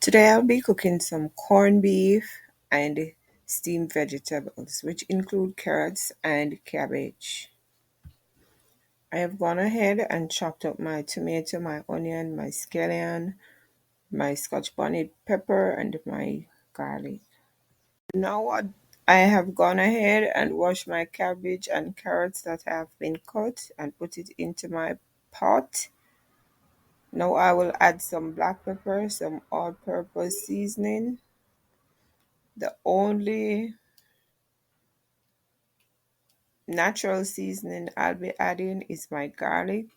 Today I'll be cooking some corned beef and steamed vegetables, which include carrots and cabbage. I have gone ahead and chopped up my tomato, my onion, my scallion, my scotch bonnet pepper, and my garlic. Now I have gone ahead and washed my cabbage and carrots that have been cut and put it into my pot. Now I will add some black pepper, some all-purpose seasoning. The only natural seasoning I'll be adding is my garlic,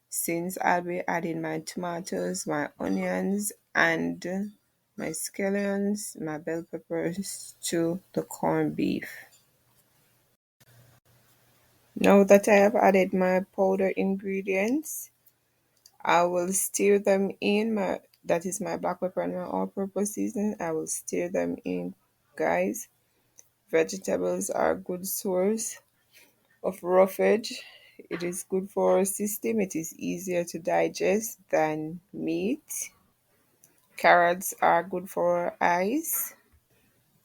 since I'll be adding my tomatoes, my onions, and my scallions, my bell peppers to the corned beef. Now that I have added my powder ingredients, I will stir them in. That is my black pepper and my all-purpose seasoning. I will stir them in, guys. Vegetables are a good source of roughage. It is good for our system. It is easier to digest than meat. Carrots are good for our eyes,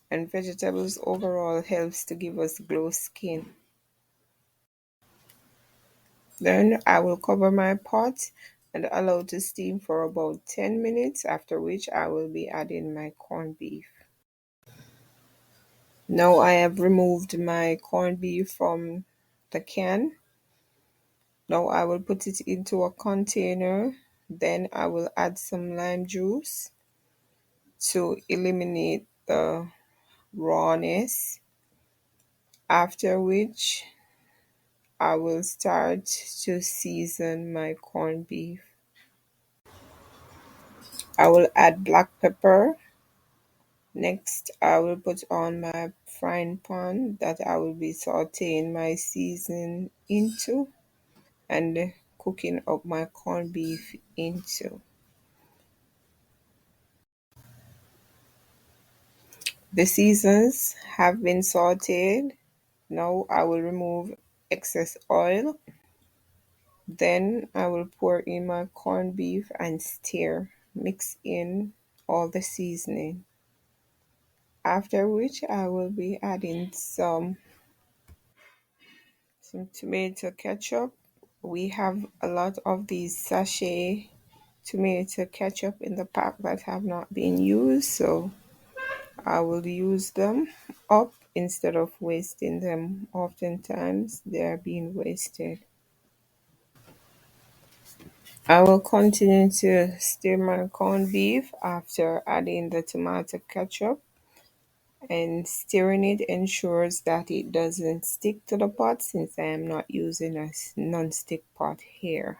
and vegetables overall helps to give us glow skin. Then I will cover my pot and allow to steam for about 10 minutes, after which I will be adding my corned beef. Now I have removed my corned beef from the can. Now I will put it into a container. Then I will add some lime juice to eliminate the rawness. After which I will start to season my corned beef. I will add black pepper. Next, I will put on my frying pan that I will be sauteing my seasoning into and cooking up my corned beef into. The seasons have been sauteed. Now I will remove excess oil. Then I will pour in my corned beef and stir. Mix in all the seasoning. After which I will be adding some tomato ketchup. We have a lot of these sachet tomato ketchup in the pack that have not been used, so I will use them up instead of wasting them. Oftentimes they are being wasted. I will continue to stir my corned beef after adding the tomato ketchup, and stirring it ensures that it doesn't stick to the pot, since I am not using a non-stick pot here.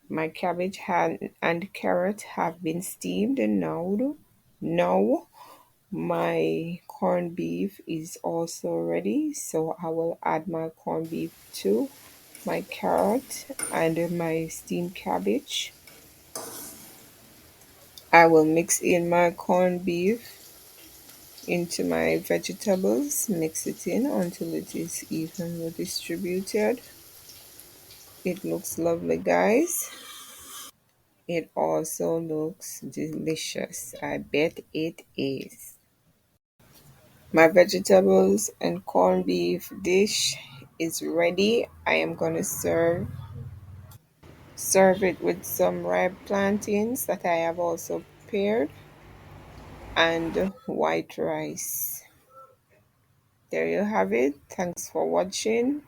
My cabbage and carrot have been steamed, and now my corned beef is also ready, so I will add my corned beef to my carrot and my steamed cabbage. I will mix in my corned beef into my vegetables, mix it in until it is evenly distributed. It looks lovely, guys. It also looks delicious. I bet it is. My vegetables and corned beef dish is ready. I am going to serve it with some ripe plantains that I have also prepared, and white rice. There you have it. Thanks for watching.